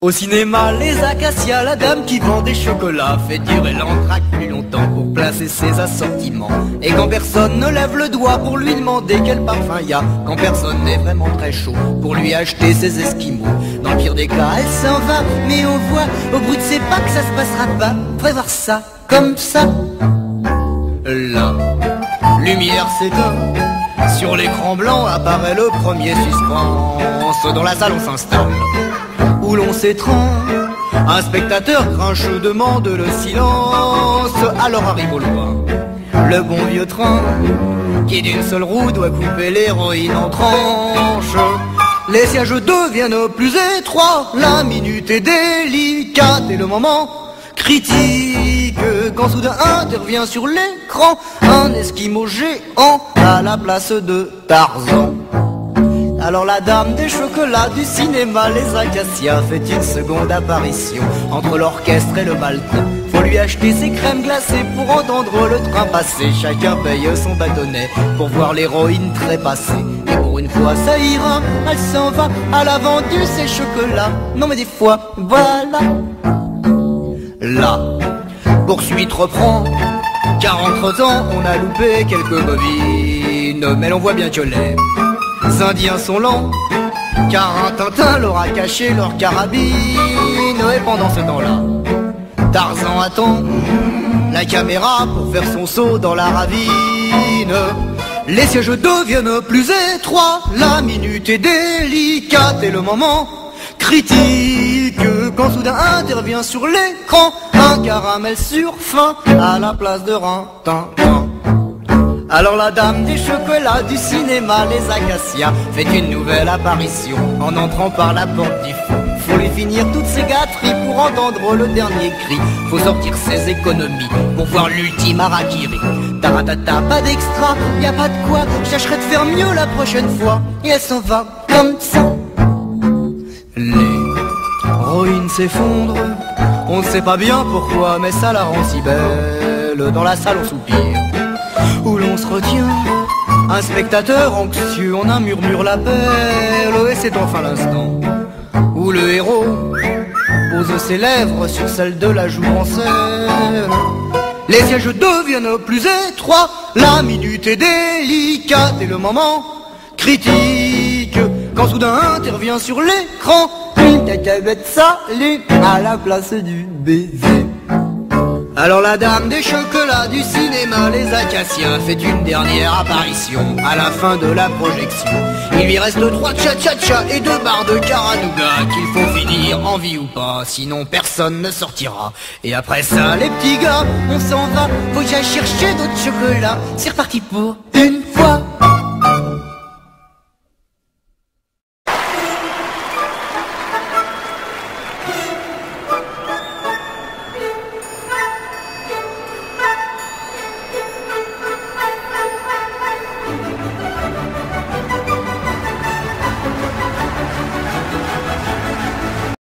Au cinéma, les acacias, la dame qui vend des chocolats fait durer l'entraque plus longtemps pour placer ses assortiments. Et quand personne ne lève le doigt pour lui demander quel parfum y a, quand personne n'est vraiment très chaud pour lui acheter ses esquimaux, dans le pire des cas, elle s'en va, mais on voit au bruit de ses pas que ça se passera pas. Faudrait voir ça, comme ça. La lumière s'éteint, sur l'écran blanc apparaît le premier suspense. Dans la salle on s'installe, où l'on s'étreint. Un spectateur grincheux demande le silence. Alors arrive au loin le bon vieux train qui d'une seule roue doit couper l'héroïne en tranches. Les sièges deviennent plus étroits, la minute est délicate et le moment critique quand soudain intervient sur l'écran un esquimau géant à la place de Tarzan. Alors la dame des chocolats du cinéma, les acacias, fait une seconde apparition entre l'orchestre et le balcon. Faut lui acheter ses crèmes glacées pour entendre le train passer. Chacun paye son bâtonnet pour voir l'héroïne trépasser. Et pour une fois ça ira, elle s'en va, elle a vendu ses chocolats. Non mais des fois, voilà. La poursuite reprend, car entre-temps on a loupé quelques bobines. Mais l'on voit bien que les Indiens sont lents, car un Tintin leur a caché leur carabine. Et pendant ce temps-là, Tarzan attend la caméra pour faire son saut dans la ravine. Les sièges deviennent plus étroits, la minute est délicate et le moment critique quand soudain intervient sur l'écran un caramel sur faim à la place de Rintintin. Alors la dame des chocolats du cinéma, les acacias, fait une nouvelle apparition en entrant par la porte du fond. Faut lui finir toutes ses gâteries pour entendre le dernier cri. Faut sortir ses économies pour voir l'ultime harakiri. Taratata, pas d'extra, y a pas de quoi, je tâcherai de faire mieux la prochaine fois. Et elle s'en va comme ça. L'héroïne s'effondre, on ne sait pas bien pourquoi, mais ça la rend si belle. Dans la salle on soupire, où l'on se retient, un spectateur anxieux en un murmure l'appelle. Et c'est enfin l'instant où le héros pose ses lèvres sur celle de la jouvencelle. Les sièges deviennent plus étroits, la minute est délicate et le moment critique quand soudain intervient sur l'écran une cacahuète salée à la place du baiser. Alors la dame des chocolats du cinéma, les acacias, fait une dernière apparition à la fin de la projection. Il lui reste 3 cha-cha-cha et 2 barres de caranouga qu'il faut finir en vie ou pas, sinon personne ne sortira. Et après ça les petits gars, on s'en va, faut que j'aille chercher d'autres chocolats. C'est reparti pour une